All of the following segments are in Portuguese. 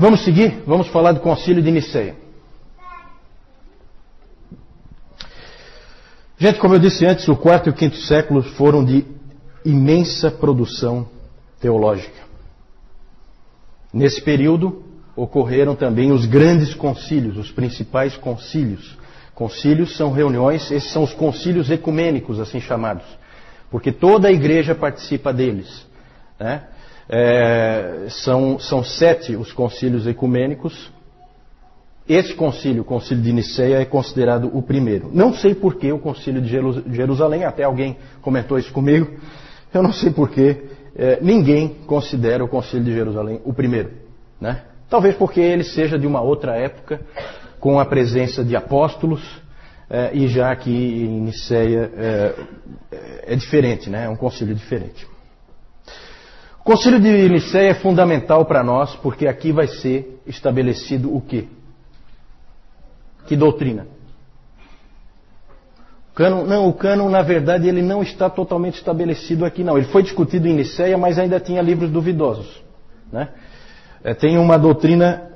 Vamos seguir? Vamos falar do Concílio de Nicéia. Gente, como eu disse antes, o quarto e o quinto séculos foram de imensa produção teológica. Nesse período ocorreram também os grandes concílios, os principais concílios. Concílios são reuniões, esses são os concílios ecumênicos, assim chamados, porque toda a igreja participa deles, né? São 7 os concílios ecumênicos. Esse concílio, o concílio de Nicéia, é considerado o primeiro. Não sei por que o concílio de Jerusalém, até alguém comentou isso comigo, eu não sei por que ninguém considera o concílio de Jerusalém o primeiro, né? Talvez porque ele seja de uma outra época, com a presença de apóstolos, e já que em Nicéia é diferente, né? É um concílio diferente. O concílio de Nicéia é fundamental para nós, porque aqui vai ser estabelecido o quê? Que doutrina? O cânon, na verdade, ele não está totalmente estabelecido aqui, não. Ele foi discutido em Nicéia, mas ainda tinha livros duvidosos, né? Tem uma doutrina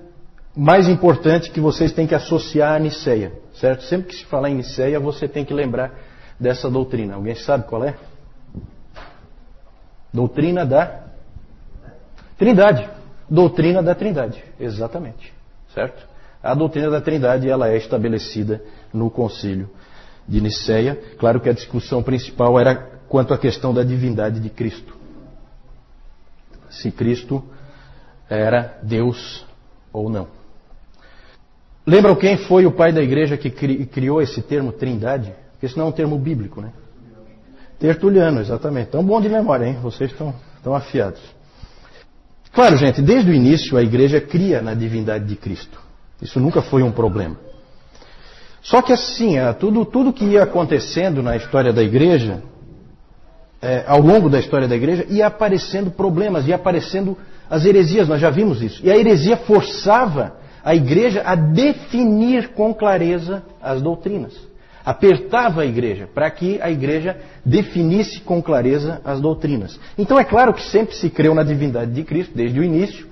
mais importante que vocês têm que associar a Nicéia, certo? Sempre que se falar em Nicéia, você tem que lembrar dessa doutrina. Alguém sabe qual é? Doutrina da Trindade. Doutrina da Trindade, exatamente, certo? A doutrina da Trindade, ela é estabelecida no Concílio de Nicéia. Claro que a discussão principal era quanto à questão da divindade de Cristo. Se Cristo era Deus ou não. Lembram quem foi o pai da igreja que criou esse termo Trindade? Porque isso não é um termo bíblico, né? Tertuliano, exatamente. Então, bom de memória, hein? Vocês estão afiados. Claro, gente, desde o início a igreja cria na divindade de Cristo. Isso nunca foi um problema. Só que assim, tudo que ia acontecendo na história da igreja, ao longo da história da igreja, ia aparecendo problemas, ia aparecendo as heresias, nós já vimos isso. E a heresia forçava a igreja a definir com clareza as doutrinas. Apertava a igreja para que a igreja definisse com clareza as doutrinas. Então é claro que sempre se creu na divindade de Cristo, desde o início,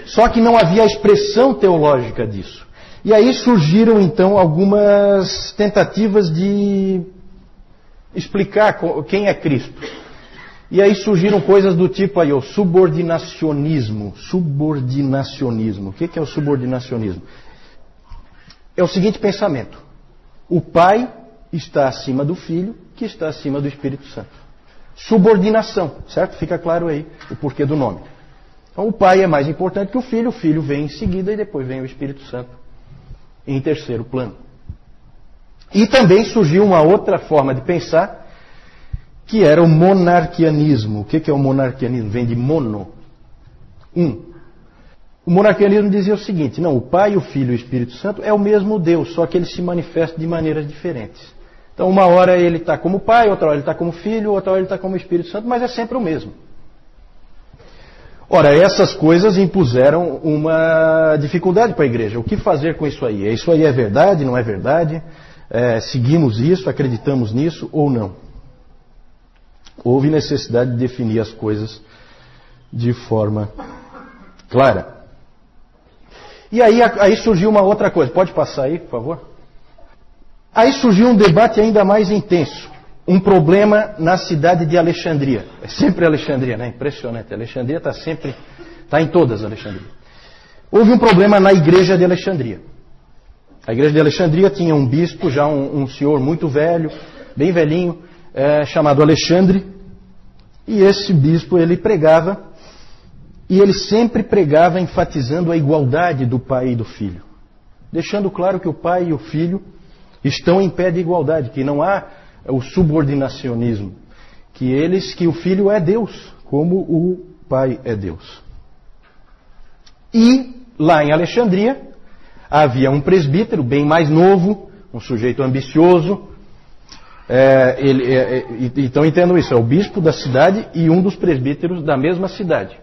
só que não havia a expressão teológica disso. E aí surgiram então algumas tentativas de explicar quem é Cristo. E aí surgiram coisas do tipo aí, o subordinacionismo. Subordinacionismo. O que é o subordinacionismo? É o seguinte pensamento. O Pai está acima do Filho, que está acima do Espírito Santo. Subordinação, certo? Fica claro aí o porquê do nome. Então o Pai é mais importante que o Filho vem em seguida e depois vem o Espírito Santo em terceiro plano. E também surgiu uma outra forma de pensar, que era o monarquianismo. O que é o monarquianismo? Vem de mono, um. O monarquianismo dizia o seguinte: não, o Pai, o Filho e o Espírito Santo é o mesmo Deus, só que ele se manifesta de maneiras diferentes. Então uma hora ele está como Pai, outra hora ele está como Filho, outra hora ele está como Espírito Santo, mas é sempre o mesmo. Ora, essas coisas impuseram uma dificuldade para a igreja. O que fazer com isso aí? Isso aí é verdade, não é verdade? Seguimos isso, acreditamos nisso ou não? Houve necessidade de definir as coisas de forma clara. E aí surgiu uma outra coisa. Pode passar aí, por favor? Aí surgiu um debate ainda mais intenso. Um problema na cidade de Alexandria. É sempre Alexandria, né? Impressionante. Alexandria está em todas Alexandria. Houve um problema na igreja de Alexandria. A igreja de Alexandria tinha um bispo, já um senhor muito velho, bem velhinho, chamado Alexandre. E esse bispo, ele pregava, e ele sempre pregava enfatizando a igualdade do Pai e do Filho. Deixando claro que o Pai e o Filho estão em pé de igualdade, que não há o subordinacionismo, que o Filho é Deus, como o Pai é Deus. E lá em Alexandria havia um presbítero bem mais novo, um sujeito ambicioso. Então entendam isso, é o bispo da cidade e um dos presbíteros da mesma cidade.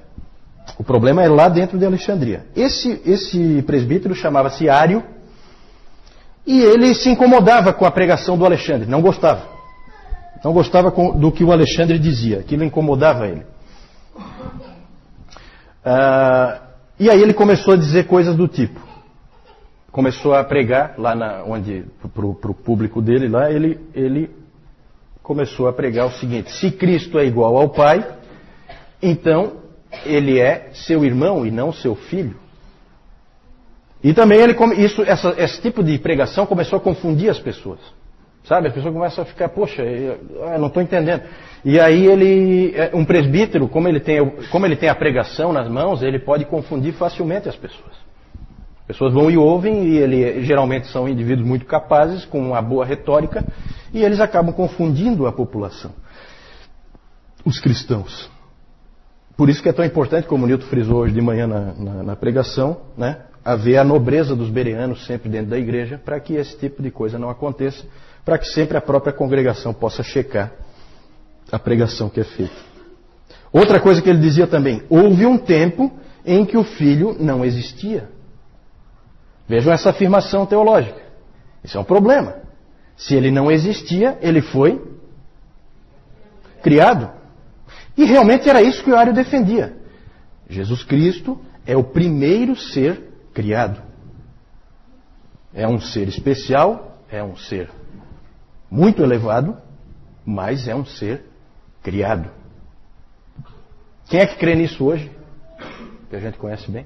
O problema é lá dentro de Alexandria. Esse presbítero chamava-se Ário, e ele se incomodava com a pregação do Alexandre, não gostava. Não gostava do que o Alexandre dizia, aquilo incomodava ele. E aí ele começou a dizer coisas do tipo. Começou a pregar lá para o público dele lá, ele começou a pregar o seguinte: se Cristo é igual ao Pai, então ele é seu irmão e não seu filho. E também esse tipo de pregação começou a confundir as pessoas. Sabe, as pessoas começam a ficar, poxa, eu não estou entendendo. E aí um presbítero, como ele tem a pregação nas mãos, ele pode confundir facilmente as pessoas. As pessoas vão e ouvem, e geralmente são indivíduos muito capazes, com uma boa retórica, e eles acabam confundindo a população, os cristãos. Por isso que é tão importante, como o Nilton frisou hoje de manhã na pregação, né, haver a nobreza dos bereanos sempre dentro da igreja, para que esse tipo de coisa não aconteça, para que sempre a própria congregação possa checar a pregação que é feita. Outra coisa que ele dizia também: houve um tempo em que o Filho não existia. Vejam essa afirmação teológica. Isso é um problema. Se ele não existia, ele foi criado. E realmente era isso que o Ario defendia. Jesus Cristo é o primeiro ser criado. É um ser especial, é um ser muito elevado, mas é um ser criado. Quem é que crê nisso hoje? Que a gente conhece bem.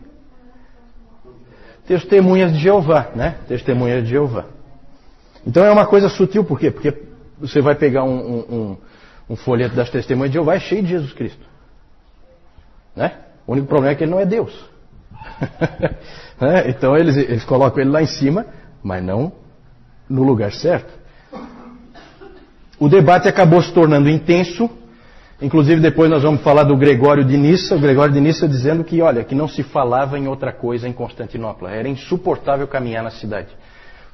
Testemunhas de Jeová, né? Testemunhas de Jeová. Então é uma coisa sutil, por quê? Porque você vai pegar um folheto das Testemunhas de Jeová, é cheio de Jesus Cristo. Né? O único problema é que ele não é Deus. Né? Então eles colocam ele lá em cima, mas não no lugar certo. O debate acabou se tornando intenso. Inclusive depois nós vamos falar do Gregório de Nissa. O Gregório de Nissa dizendo que, olha, que não se falava em outra coisa em Constantinopla. Era insuportável caminhar na cidade.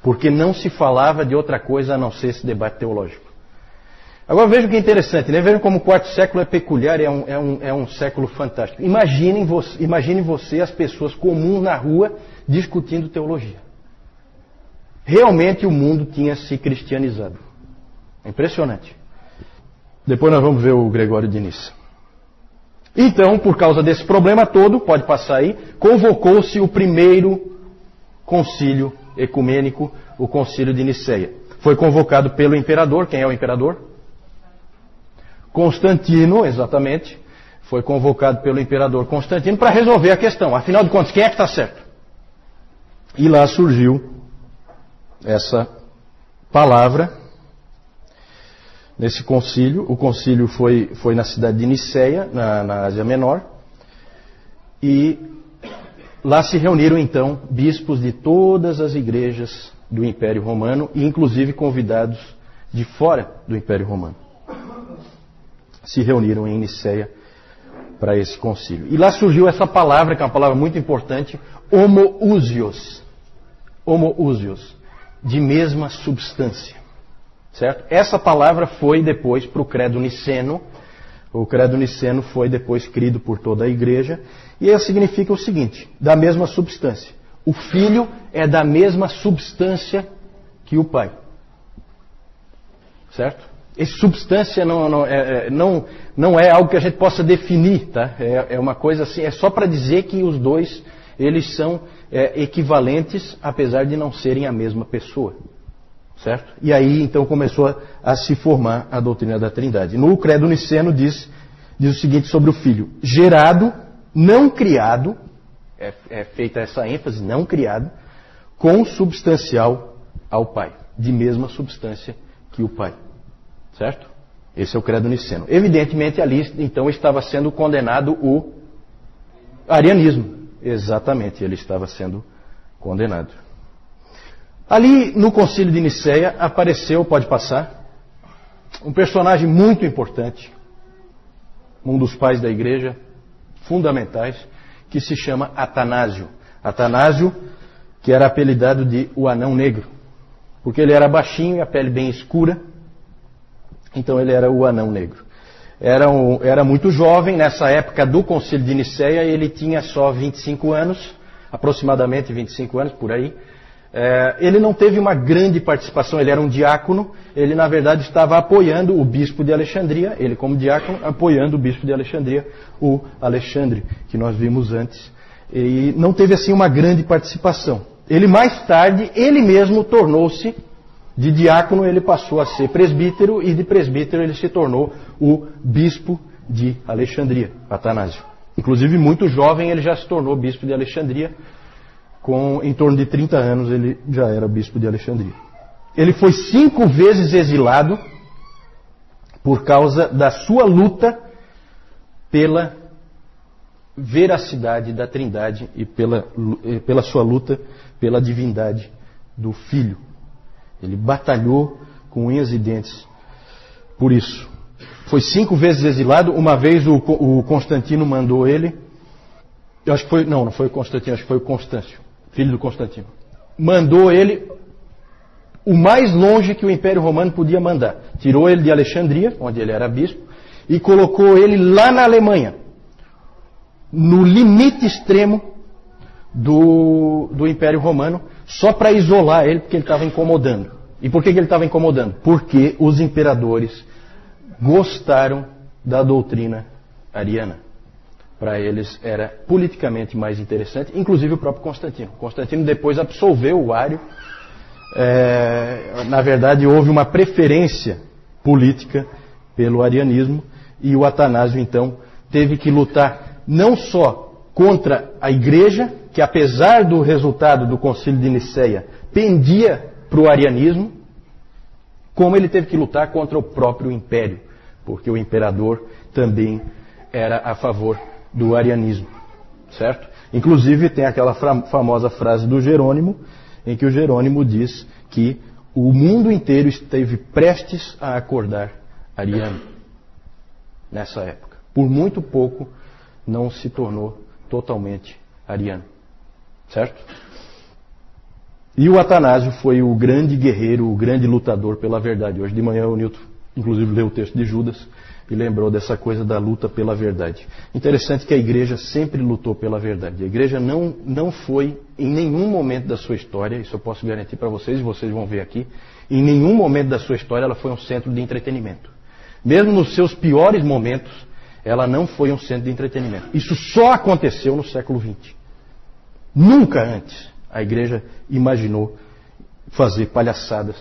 Porque não se falava de outra coisa a não ser esse debate teológico. Agora vejam que é interessante, né? Vejam como o quarto século é peculiar, é um século fantástico. Imagine você as pessoas comuns na rua discutindo teologia. Realmente o mundo tinha se cristianizado. É impressionante. Depois nós vamos ver o Gregório de Nissa. Então, por causa desse problema todo, pode passar aí, convocou-se o primeiro concílio ecumênico, o concílio de Niceia. Foi convocado pelo imperador. Quem é o imperador? Constantino, exatamente. Foi convocado pelo imperador Constantino para resolver a questão. Afinal de contas, quem é que está certo? E lá surgiu essa palavra nesse concílio. O concílio foi na cidade de Niceia, na Ásia Menor. E lá se reuniram então bispos de todas as igrejas do Império Romano, e inclusive convidados de fora do Império Romano. Se reuniram em Niceia para esse concílio. E lá surgiu essa palavra, que é uma palavra muito importante, homoousios. Homoousios, de mesma substância. Certo? Essa palavra foi depois para o credo niceno. O credo niceno foi depois crido por toda a igreja. E ela significa o seguinte: da mesma substância. O Filho é da mesma substância que o Pai. Certo? Essa substância não é algo que a gente possa definir, tá? É uma coisa assim, é só para dizer que os dois, eles são equivalentes, apesar de não serem a mesma pessoa. Certo? E aí então começou a se formar a doutrina da Trindade. No credo niceno diz o seguinte sobre o Filho: gerado, não criado, é feita essa ênfase, não criado, consubstancial ao Pai, de mesma substância que o Pai. Certo? Esse é o credo niceno. Evidentemente ali então estava sendo condenado o arianismo. Exatamente, ele estava sendo condenado. Ali no concílio de Niceia apareceu, pode passar, um personagem muito importante, um dos pais da igreja, fundamentais, que se chama Atanásio. Atanásio, que era apelidado de o Anão Negro, porque ele era baixinho e a pele bem escura, então ele era o Anão Negro. Era muito jovem, nessa época do concílio de Niceia, ele tinha só 25 anos, aproximadamente 25 anos, por aí. Ele não teve uma grande participação, ele era um diácono, ele na verdade estava apoiando o bispo de Alexandria, ele como diácono apoiando o bispo de Alexandria, o Alexandre, que nós vimos antes. e não teve assim uma grande participação. Ele mais tarde, ele mesmo tornou-se, de diácono ele passou a ser presbítero, e de presbítero ele se tornou o bispo de Alexandria, Atanásio. Inclusive muito jovem ele já se tornou bispo de Alexandria, com em torno de 30 anos ele já era bispo de Alexandria. Ele foi 5 vezes exilado por causa da sua luta pela veracidade da Trindade e pela sua luta pela divindade do Filho. Ele batalhou com unhas e dentes por isso. Foi 5 vezes exilado. Uma vez o Constantino mandou ele, eu acho que foi, não foi o Constantino, acho que foi o Constâncio, filho do Constantino. Mandou ele o mais longe que o Império Romano podia mandar. Tirou ele de Alexandria, onde ele era bispo, e colocou ele lá na Alemanha, no limite extremo do Império Romano, só para isolar ele, porque ele estava incomodando. E por que ele estava incomodando? Porque os imperadores gostaram da doutrina ariana. Para eles era politicamente mais interessante, inclusive o próprio Constantino. Constantino depois absolveu o Ário. Na verdade, houve uma preferência política pelo arianismo, e o Atanásio, então, teve que lutar não só contra a igreja, que apesar do resultado do Concílio de Nicéia, pendia para o arianismo, como ele teve que lutar contra o próprio império, porque o imperador também era a favor do arianismo, certo? Inclusive tem aquela famosa frase do Jerônimo, em que o Jerônimo diz que o mundo inteiro esteve prestes a acordar ariano nessa época. Por muito pouco não se tornou totalmente ariano, certo? E o Atanásio foi o grande guerreiro, o grande lutador pela verdade. Hoje de manhã o Nilton, inclusive, leu o texto de Judas e lembrou dessa coisa da luta pela verdade. Interessante que a igreja sempre lutou pela verdade. A igreja não foi, em nenhum momento da sua história, isso eu posso garantir para vocês, e vocês vão ver aqui, em nenhum momento da sua história ela foi um centro de entretenimento. Mesmo nos seus piores momentos, ela não foi um centro de entretenimento. Isso só aconteceu no século XX. Nunca antes a igreja imaginou fazer palhaçadas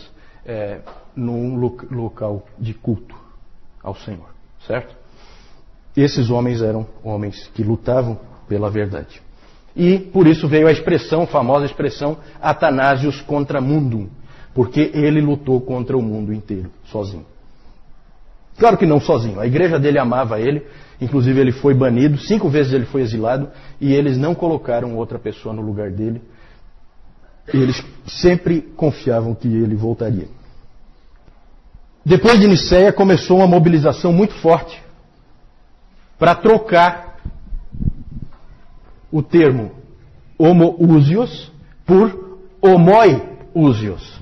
num local de culto ao Senhor, certo? Esses homens eram homens que lutavam pela verdade. E por isso veio a famosa expressão Atanásios contra mundum, porque ele lutou contra o mundo inteiro, sozinho. Claro que não sozinho, a igreja dele amava ele, inclusive ele foi banido, 5 vezes ele foi exilado, e eles não colocaram outra pessoa no lugar dele. Eles sempre confiavam que ele voltaria. Depois de Nicéia começou uma mobilização muito forte para trocar o termo homoousios por homoiousios.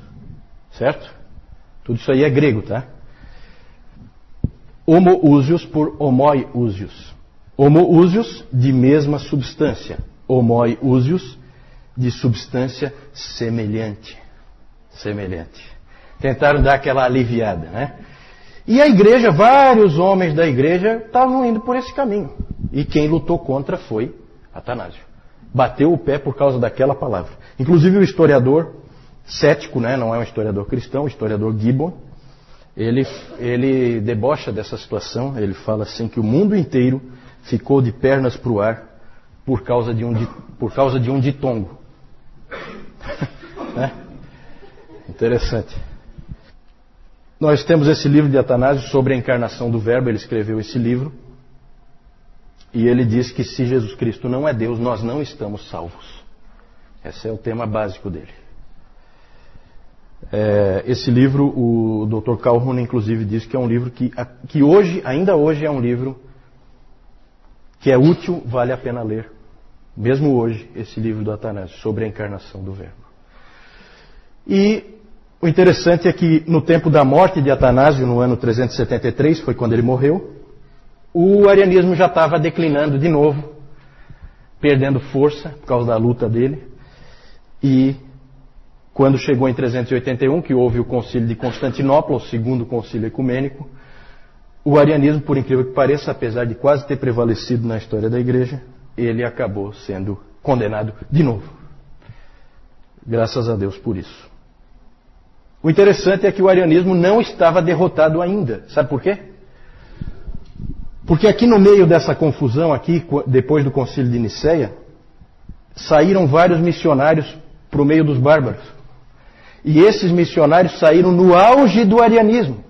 Certo? Tudo isso aí é grego, tá? Homoousios por homoiousios. Homoousios de mesma substância. Homoiousios de substância semelhante. Semelhante. Tentaram dar aquela aliviada, né? E a igreja, vários homens da igreja estavam indo por esse caminho. E quem lutou contra foi Atanásio. Bateu o pé por causa daquela palavra. Inclusive o historiador cético, né? Não é um historiador cristão, o historiador Gibbon, ele debocha dessa situação. Ele fala assim que o mundo inteiro ficou de pernas para o ar por causa de um ditongo. Né? Interessante. Nós temos esse livro de Atanásio sobre a encarnação do Verbo. Ele escreveu esse livro e ele diz que se Jesus Cristo não é Deus, nós não estamos salvos. Esse é o tema básico dele. Esse livro, o Dr. Calhoun inclusive diz que é um livro que hoje, ainda hoje é um livro que é útil, vale a pena ler. Mesmo hoje, esse livro do Atanásio, sobre a encarnação do Verbo. E o interessante é que no tempo da morte de Atanásio, no ano 373, foi quando ele morreu, o arianismo já estava declinando de novo, perdendo força por causa da luta dele. E quando chegou em 381, que houve o concílio de Constantinopla, o segundo concílio ecumênico, o arianismo, por incrível que pareça, apesar de quase ter prevalecido na história da igreja, ele acabou sendo condenado de novo. Graças a Deus por isso. O interessante é que o arianismo não estava derrotado ainda. Sabe por quê? Porque aqui no meio dessa confusão, aqui, depois do concílio de Nicéia, saíram vários missionários para o meio dos bárbaros. E esses missionários saíram no auge do arianismo.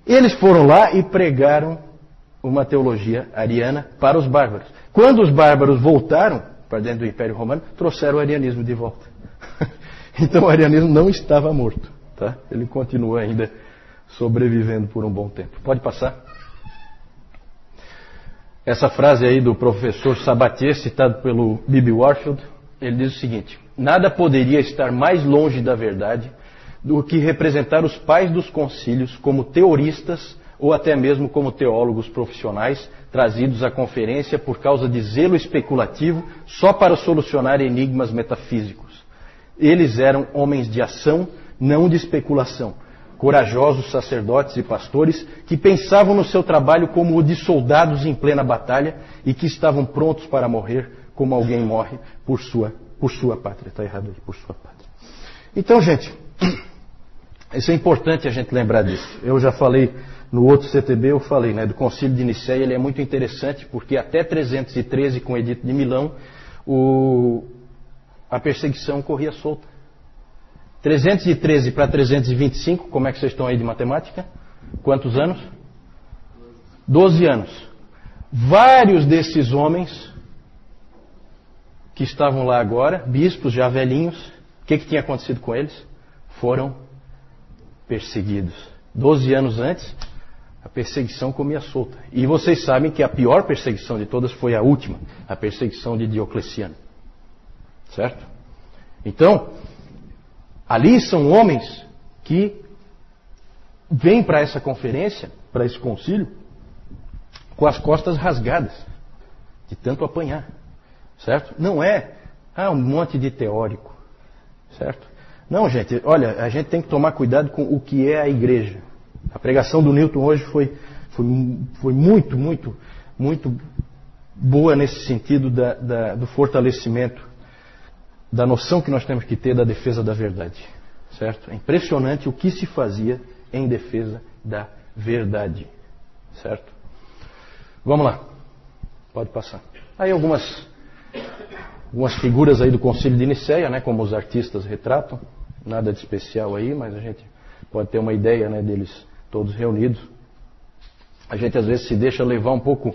Eles foram lá e pregaram uma teologia ariana para os bárbaros. Quando os bárbaros voltaram para dentro do Império Romano, trouxeram o arianismo de volta. Então o arianismo não estava morto. Tá? Ele continua ainda sobrevivendo por um bom tempo. Pode passar. Essa frase aí do professor Sabatier, citado pelo Bibi Warfield, ele diz o seguinte: nada poderia estar mais longe da verdade do que representar os pais dos concílios como teoristas ou até mesmo como teólogos profissionais trazidos à conferência por causa de zelo especulativo só para solucionar enigmas metafísicos. Eles eram homens de ação, não de especulação. Corajosos sacerdotes e pastores que pensavam no seu trabalho como o de soldados em plena batalha e que estavam prontos para morrer como alguém morre por sua pátria. Está errado aí, por sua pátria. Então, gente, isso é importante a gente lembrar disso. Eu já falei no outro CTB, eu falei, né, do Concílio de Nicéia. Ele é muito interessante porque até 313, com o Edito de Milão, a perseguição corria solta. 313 para 325, como é que vocês estão aí de matemática? Quantos anos? 12 anos. Vários desses homens que estavam lá agora, bispos já velhinhos, o que tinha acontecido com eles? Foram perseguidos. 12 anos antes, a perseguição comia solta. E vocês sabem que a pior perseguição de todas foi a última, a perseguição de Diocleciano. Certo? Então, ali são homens que vêm para essa conferência, para esse concílio, com as costas rasgadas, de tanto apanhar. Certo? Não é um monte de teórico. Certo? Não, gente, olha, a gente tem que tomar cuidado com o que é a igreja. A pregação do Newton hoje foi muito, muito, muito boa nesse sentido do fortalecimento da noção que nós temos que ter da defesa da verdade. Certo? É impressionante o que se fazia em defesa da verdade. Certo? Vamos lá. Pode passar. Aí algumas figuras aí do Concílio de Nicéia, né, como os artistas retratam. Nada de especial aí, mas a gente pode ter uma ideia, né, deles todos reunidos. A gente às vezes se deixa levar um pouco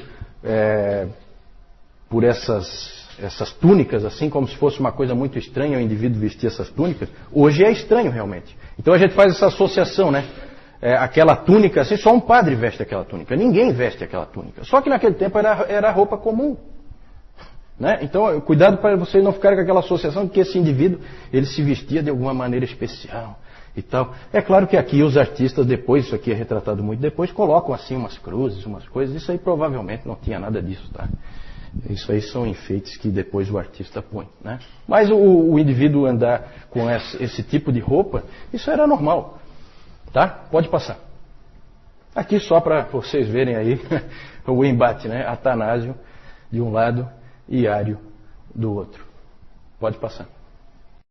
por essas túnicas, assim como se fosse uma coisa muito estranha o indivíduo vestir essas túnicas. Hoje é estranho realmente. Então a gente faz essa associação, né? Aquela túnica, assim, só um padre veste aquela túnica. Ninguém veste aquela túnica. Só que naquele tempo era roupa comum. Né? Então, cuidado para vocês não ficarem com aquela associação de que esse indivíduo ele se vestia de alguma maneira especial e tal. É claro que aqui os artistas depois, isso aqui é retratado muito depois, colocam assim umas cruzes, umas coisas. Isso aí provavelmente não tinha nada disso, tá? Isso aí são enfeites que depois o artista põe, né? Mas o indivíduo andar com esse tipo de roupa, isso era normal, tá? Pode passar. Aqui só para vocês verem aí o embate, né? Atanásio de um lado e Ário do outro. Pode passar.